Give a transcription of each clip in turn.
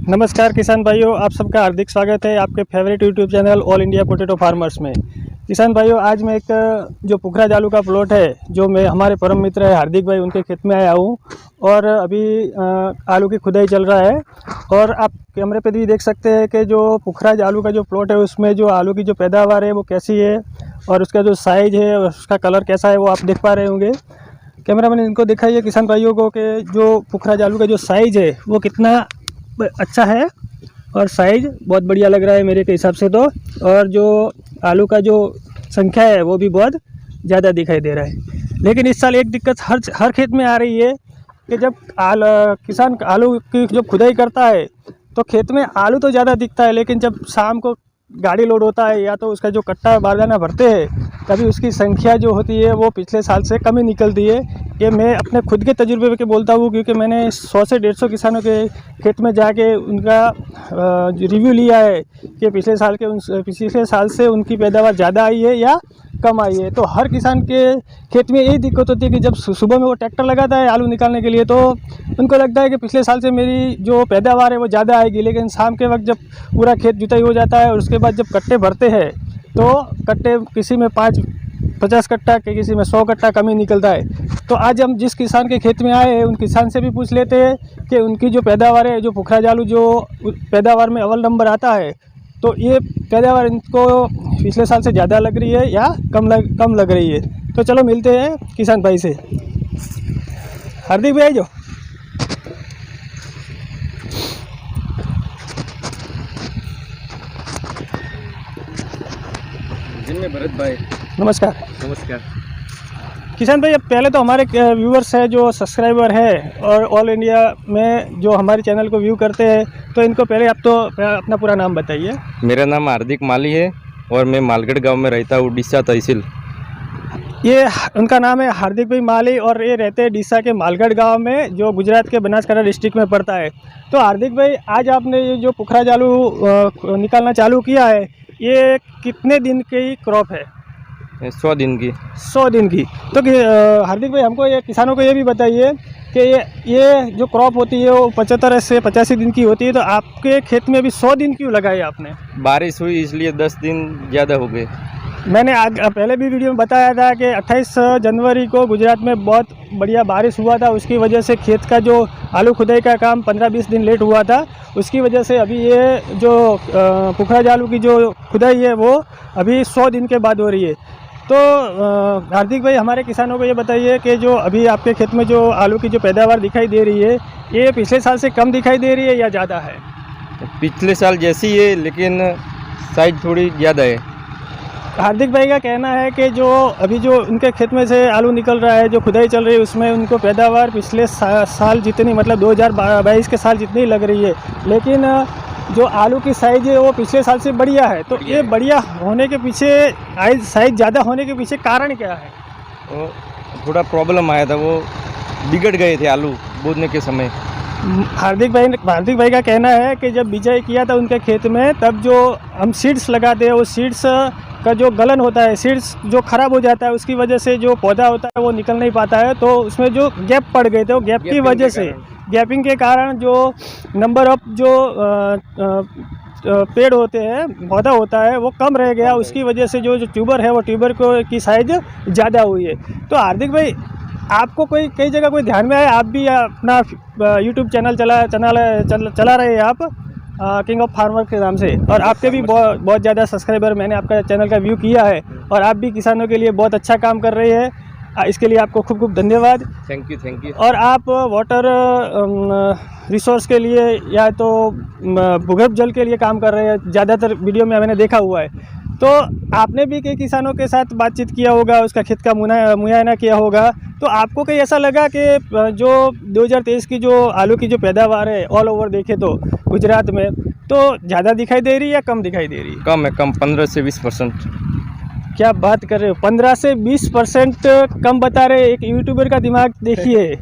नमस्कार किसान भाइयों, आप सबका हार्दिक स्वागत है आपके favourite YouTube channel all India potato farmers में। किसान भाइयों, आज मैं एक जो पुखराज आलू का प्लॉट है, जो मैं हमारे परम मित्र है हार्दिक भाई उनके खेत में आया हूँ और अभी आलू की खुदाई चल रहा है। और आप कैमरे पे भी देख सकते हैं कि जो पुखराज आलू का जो प्लॉट है उसमें जो आलू की जो पैदावार है वो कैसी है और उसका जो साइज़ है और उसका कलर कैसा है वो आप देख पा रहे होंगे। कैमरामैन इनको दिखाइए किसान भाइयों को कि जो पुखराज आलू का जो साइज़ है वो कितना अच्छा है और साइज़ बहुत बढ़िया लग रहा है मेरे के हिसाब से तो। और जो आलू का जो संख्या है वो भी बहुत ज़्यादा दिखाई दे रहा है। लेकिन इस साल एक दिक्कत हर खेत में आ रही है कि जब किसान आलू की जब खुदाई करता है तो खेत में आलू तो ज़्यादा दिखता है, लेकिन जब शाम को गाड़ी लोड होता है या तो उसका जो कट्टा बारदाना भरते हैं तभी उसकी संख्या जो होती है वो पिछले साल से कम ही निकलती है। ये मैं अपने खुद के तजुर्बे पे बोलता हूँ, क्योंकि मैंने 100 से 150 किसानों के खेत में जाके उनका रिव्यू लिया है कि पिछले साल से उनकी पैदावार ज़्यादा आई है या कम आई है। तो हर किसान के खेत में यही दिक्कत होती है कि जब सुबह में वो ट्रैक्टर लगाता है आलू निकालने के लिए तो उनको लगता है कि पिछले साल से मेरी जो पैदावार है वो ज़्यादा आएगी, लेकिन शाम के वक्त जब पूरा खेत जुताई हो जाता है और उसके बाद जब कट्टे भरते हैं तो कट्टे किसी में 50 कट्टा के किसी में 100 कट्टा कमी निकलता है। तो आज हम जिस किसान के खेत में आए हैं उन किसान से भी पूछ लेते हैं कि उनकी जो पैदावार है, जो पुखराज आलू जो पैदावार में अव्वल नंबर आता है, तो ये पैदावार इनको पिछले साल से ज़्यादा लग रही है या कम लग रही है। तो चलो मिलते हैं किसान भाई से। हार्दिक भाई जो जिनमें भरत भाई, नमस्कार। नमस्कार। किसान भाई, अब पहले तो हमारे व्यूवर्स है जो सब्सक्राइबर है और ऑल इंडिया में जो हमारे चैनल को व्यू करते हैं, तो इनको पहले आप तो अपना पूरा नाम बताइए। मेरा नाम हार्दिक माली है और मैं मालगढ़ गांव में रहता हूँ, डीसा तहसील। ये उनका नाम है हार्दिक भाई माली और ये रहते हैं डीसा के मालगढ़ गांव में, जो गुजरात के बनासकांठा डिस्ट्रिक्ट में पड़ता है। तो हार्दिक भाई, आज आपने ये जो पुखराज आलू निकालना चालू किया है, ये कितने दिन की क्रॉप है? 100 दिन की। 100 दिन की। तो हार्दिक भाई, हमको ये किसानों को ये भी बताइए कि ये जो क्रॉप होती है वो 75 से 85 दिन की होती है, तो आपके खेत में अभी 100 दिन क्यों लगाए आपने? बारिश हुई इसलिए 10 दिन ज़्यादा हो गए। मैंने आज पहले भी वीडियो में बताया था कि 28 जनवरी को गुजरात में बहुत बढ़िया बारिश हुआ था, उसकी वजह से खेत का जो आलू खुदाई का काम 15-20 दिन लेट हुआ था। उसकी वजह से अभी ये जो पुखराज आलू की जो खुदाई है वो अभी 100 दिन के बाद हो रही है। तो हार्दिक भाई, हमारे किसानों को ये बताइए कि जो अभी आपके खेत में जो आलू की जो पैदावार दिखाई दे रही है, ये पिछले साल से कम दिखाई दे रही है या ज़्यादा है? पिछले साल जैसी है लेकिन साइज थोड़ी ज़्यादा है। हार्दिक भाई का कहना है कि जो अभी जो उनके खेत में से आलू निकल रहा है, जो खुदाई चल रही है, उसमें उनको पैदावार पिछले साल जितनी, मतलब 2022 के साल जितनी लग रही है, लेकिन जो आलू की साइज़ है वो पिछले साल से बढ़िया है। तो ये बढ़िया होने के पीछे, साइज़ ज़्यादा होने के पीछे कारण क्या है? वो थोड़ा प्रॉब्लम आया था, वो बिगड़ गए थे आलू बोने के समय। हार्दिक भाई का कहना है कि जब बिजाई किया था उनके खेत में, तब जो हम सीड्स लगाते हैं वो सीड्स का जो गलन होता है, सीड्स जो ख़राब हो जाता है, उसकी वजह से जो पौधा होता है वो निकल नहीं पाता है, तो उसमें जो गैप पड़ गए थे, वो गैप की वजह से, गैपिंग के कारण जो नंबर ऑफ जो पेड़ होते हैं, पौधा होता है, वो कम रह गया। उसकी वजह से जो ट्यूबर है वो ट्यूबर की साइज़ ज़्यादा हुई है। तो हार्दिक भाई, आपको कई जगह कोई ध्यान में आया, आप भी अपना यूट्यूब चैनल चला रहे हैं आप किंग ऑफ फार्मर के नाम से, और आपके भी बहुत ज़्यादा सब्सक्राइबर, मैंने आपका चैनल का व्यू किया है और आप भी किसानों के लिए बहुत अच्छा काम कर रहे हैं। इसके लिए आपको खूब धन्यवाद। Thank you. और आप वाटर रिसोर्स के लिए या तो भूगर्भ जल के लिए काम कर रहे हैं, ज़्यादातर वीडियो में मैंने देखा हुआ है। तो आपने भी कई किसानों के साथ बातचीत किया होगा, उसका खेत का मुआयना किया होगा, तो आपको कहीं ऐसा लगा कि जो 2023 की जो आलू की जो पैदावार है ऑल ओवर देखे तो गुजरात में, तो ज़्यादा दिखाई दे रही है या कम दिखाई दे रही है? कम है, कम 15 से 20%। क्या बात कर रहे हो, 15 से 20% कम बता रहे? एक यूट्यूबर का दिमाग देखिए।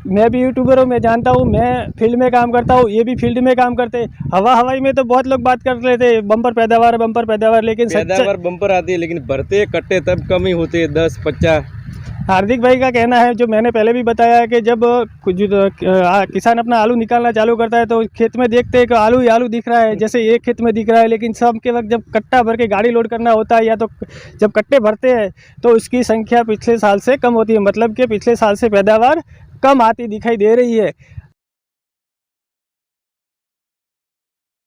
मैं भी यूट्यूबर हूँ, मैं जानता हूँ, मैं फील्ड में काम करता हूँ, ये भी फील्ड में काम करते। हवाई में तो बहुत लोग बात कर लेते बम्पर पैदावार, लेकिन पैदावार बम्पर आती है, लेकिन भरते कट्टे तब कम ही होते हैं, 10-50। हार्दिक भाई का कहना है, जो मैंने पहले भी बताया है, कि जब किसान अपना आलू निकालना चालू करता है तो खेत में देखते हैं कि आलू ही आलू दिख रहा है, जैसे एक खेत में दिख रहा है, लेकिन शाम के वक्त जब कट्टा भर के गाड़ी लोड करना होता है या तो जब कट्टे भरते हैं तो उसकी संख्या पिछले साल से कम होती है, मतलब कि पिछले साल से पैदावार कम आती दिखाई दे रही है।